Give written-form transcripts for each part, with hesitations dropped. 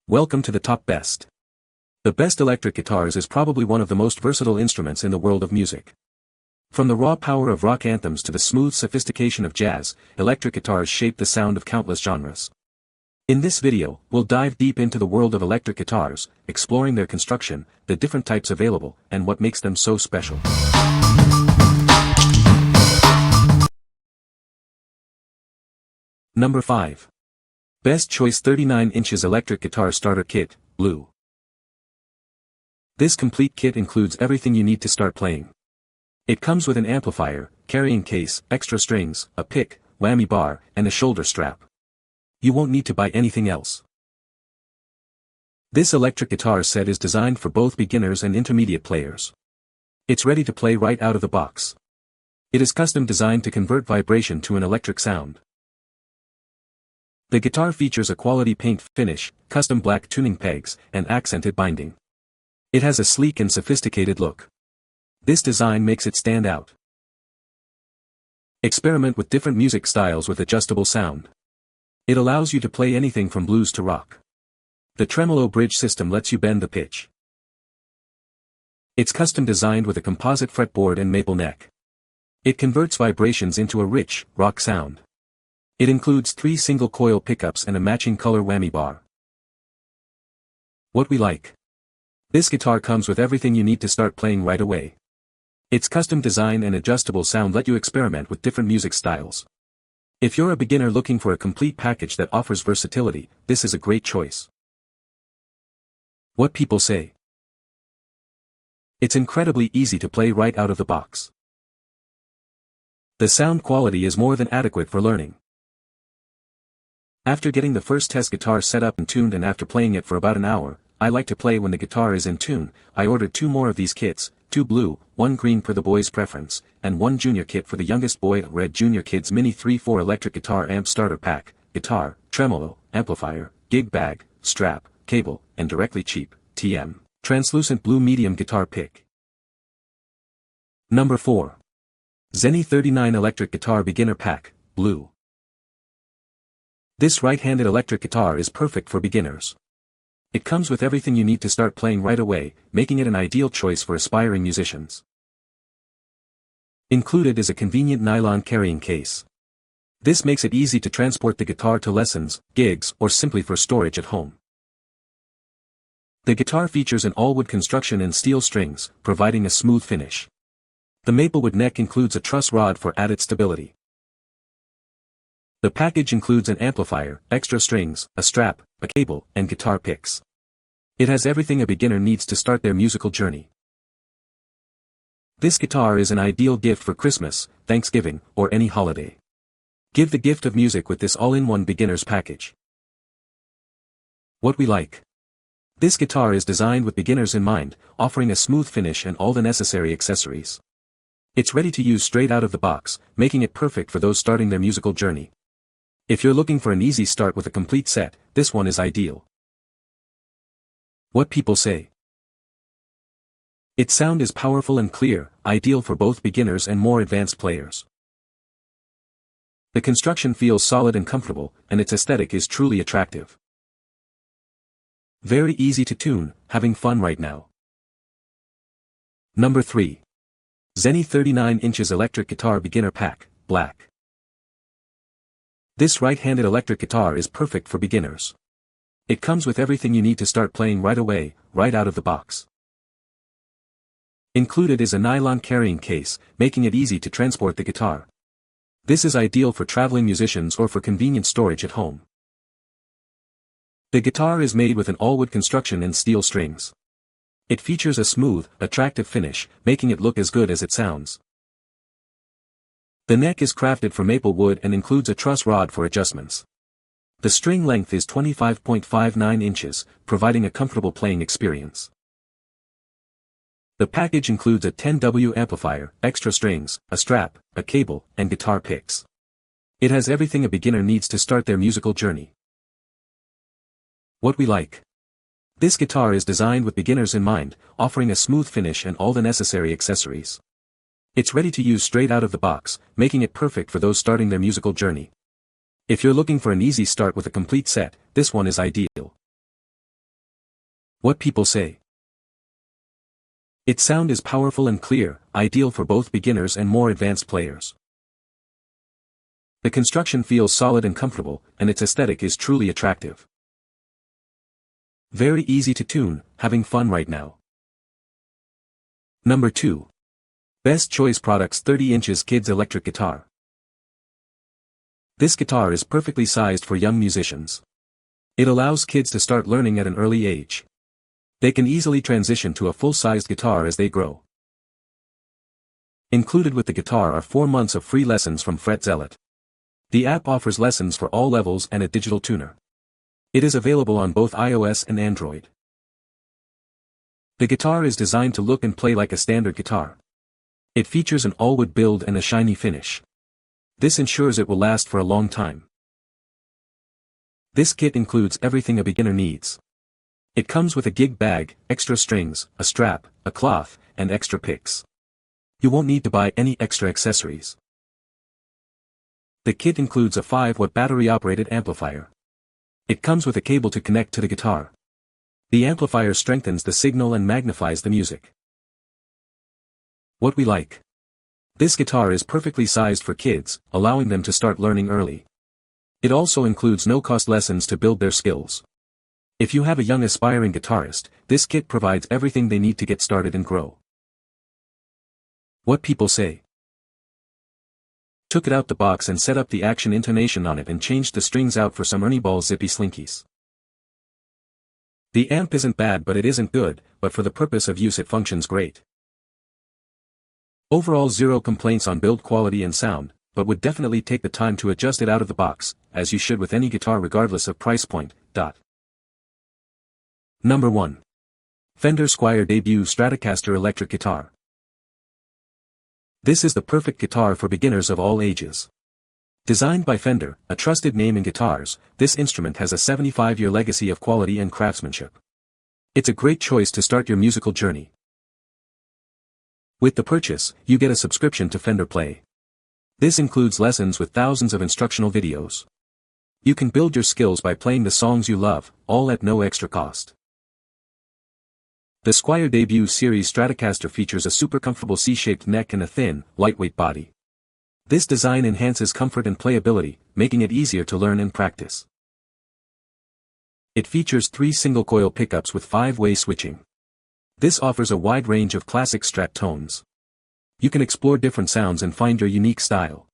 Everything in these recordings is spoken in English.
Welcome to the top best. The best electric guitars is probably one of the most versatile instruments in the world of music. From the raw power of rock anthems to the smooth sophistication of jazz, electric guitars shape the sound of countless genres. In this video, we'll dive deep into the world of electric guitars, exploring their construction, the different types available, and what makes them so special. Number 5. Best Choice 39 inches Electric Guitar Starter Kit, Blue. This complete kit includes everything you need to start playing. It comes with an amplifier, carrying case, extra strings, a pick, whammy bar, and a shoulder strap. You won't need to buy anything else. This electric guitar set is designed for both beginners and intermediate players. It's ready to play right out of the box. It is custom designed to convert vibration to an electric sound. The guitar features a quality paint finish, custom black tuning pegs, and accented binding. It has a sleek and sophisticated look. This design makes it stand out. Experiment with different music styles with adjustable sound. It allows you to play anything from blues to rock. The tremolo bridge system lets you bend the pitch. It's custom designed with a composite fretboard and maple neck. It converts vibrations into a rich, rock sound. It includes 3 single-coil pickups and a matching color whammy bar. What we like. This guitar comes with everything you need to start playing right away. Its custom design and adjustable sound let you experiment with different music styles. If you're a beginner looking for a complete package that offers versatility, this is a great choice. What people say. It's incredibly easy to play right out of the box. The sound quality is more than adequate for learning. After getting the first test guitar set up and tuned and after playing it for about an hour, I like to play when the guitar is in tune. I ordered 2 more of these kits, 2 blue, 1 green per the boy's preference, and 1 junior kit for the youngest boy. Red Junior Kids Mini 3/4 Electric Guitar Amp Starter Pack, Guitar, Tremolo, Amplifier, Gig Bag, Strap, Cable, and Directly Cheap, TM, Translucent Blue Medium Guitar Pick. Number 4. ZENY 39 Electric Guitar Beginner Pack, Blue. This right-handed electric guitar is perfect for beginners. It comes with everything you need to start playing right away, making it an ideal choice for aspiring musicians. Included is a convenient nylon carrying case. This makes it easy to transport the guitar to lessons, gigs, or simply for storage at home. The guitar features an all-wood construction and steel strings, providing a smooth finish. The maplewood neck includes a truss rod for added stability. The package includes an amplifier, extra strings, a strap, a cable, and guitar picks. It has everything a beginner needs to start their musical journey. This guitar is an ideal gift for Christmas, Thanksgiving, or any holiday. Give the gift of music with this all-in-one beginner's package. What we like. This guitar is designed with beginners in mind, offering a smooth finish and all the necessary accessories. It's ready to use straight out of the box, making it perfect for those starting their musical journey. If you're looking for an easy start with a complete set, this one is ideal. What people say. Its sound is powerful and clear, ideal for both beginners and more advanced players. The construction feels solid and comfortable, and its aesthetic is truly attractive. Very easy to tune, having fun right now. Number 3. ZENY 39 inches Electric Guitar Beginner Pack, Black. This right-handed electric guitar is perfect for beginners. It comes with everything you need to start playing right away, right out of the box. Included is a nylon carrying case, making it easy to transport the guitar. This is ideal for traveling musicians or for convenient storage at home. The guitar is made with an all-wood construction and steel strings. It features a smooth, attractive finish, making it look as good as it sounds. The neck is crafted from maple wood and includes a truss rod for adjustments. The string length is 25.59 inches, providing a comfortable playing experience. The package includes a 10W amplifier, extra strings, a strap, a cable, and guitar picks. It has everything a beginner needs to start their musical journey. What we like. This guitar is designed with beginners in mind, offering a smooth finish and all the necessary accessories. It's ready to use straight out of the box, making it perfect for those starting their musical journey. If you're looking for an easy start with a complete set, this one is ideal. What people say. Its sound is powerful and clear, ideal for both beginners and more advanced players. The construction feels solid and comfortable, and its aesthetic is truly attractive. Very easy to tune, having fun right now. Number 2. Best Choice Products 30 inches Kids Electric Guitar. This guitar is perfectly sized for young musicians. It allows kids to start learning at an early age. They can easily transition to a full-sized guitar as they grow. Included with the guitar are 4 months of free lessons from Fret Zealot. The app offers lessons for all levels and a digital tuner. It is available on both iOS and Android. The guitar is designed to look and play like a standard guitar. It features an all-wood build and a shiny finish. This ensures it will last for a long time. This kit includes everything a beginner needs. It comes with a gig bag, extra strings, a strap, a cloth, and extra picks. You won't need to buy any extra accessories. The kit includes a 5-watt battery-operated amplifier. It comes with a cable to connect to the guitar. The amplifier strengthens the signal and magnifies the music. What we like. This guitar is perfectly sized for kids, allowing them to start learning early. It also includes no-cost lessons to build their skills. If you have a young aspiring guitarist, this kit provides everything they need to get started and grow. What people say. Took it out the box and set up the action intonation on it and changed the strings out for some Ernie Ball zippy slinkies. The amp isn't bad, but it isn't good, but for the purpose of use it functions great. Overall, zero complaints on build quality and sound, but would definitely take the time to adjust it out of the box, as you should with any guitar regardless of price point. Number 1. Fender Squier Debut Stratocaster Electric Guitar. This is the perfect guitar for beginners of all ages. Designed by Fender, a trusted name in guitars, this instrument has a 75-year legacy of quality and craftsmanship. It's a great choice to start your musical journey. With the purchase, you get a subscription to Fender Play. This includes lessons with thousands of instructional videos. You can build your skills by playing the songs you love, all at no extra cost. The Squier Debut Series Stratocaster features a super comfortable C-shaped neck and a thin, lightweight body. This design enhances comfort and playability, making it easier to learn and practice. It features 3 single-coil pickups with 5-way switching. This offers a wide range of classic Strat tones. You can explore different sounds and find your unique style.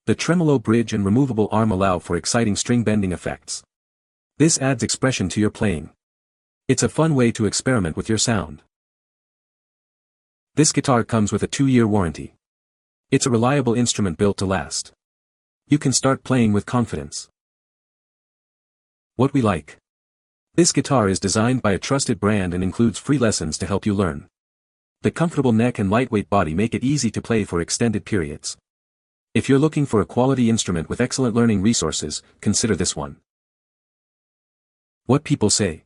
The tremolo bridge and removable arm allow for exciting string bending effects. This adds expression to your playing. It's a fun way to experiment with your sound. This guitar comes with a 2-year warranty. It's a reliable instrument built to last. You can start playing with confidence. What we like. This guitar is designed by a trusted brand and includes free lessons to help you learn. The comfortable neck and lightweight body make it easy to play for extended periods. If you're looking for a quality instrument with excellent learning resources, consider this one. What people say.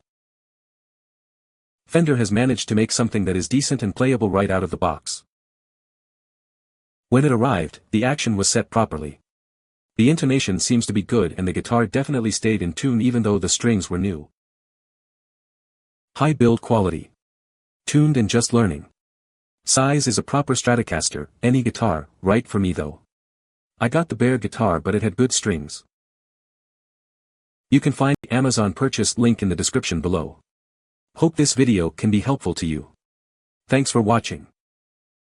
Fender has managed to make something that is decent and playable right out of the box. When it arrived, the action was set properly. The intonation seems to be good and the guitar definitely stayed in tune even though the strings were new. High build quality. Tuned and just learning. Size is a proper Stratocaster, any guitar, right for me though. I got the bare guitar but it had good strings. You can find the Amazon purchase link in the description below. Hope this video can be helpful to you. Thanks for watching.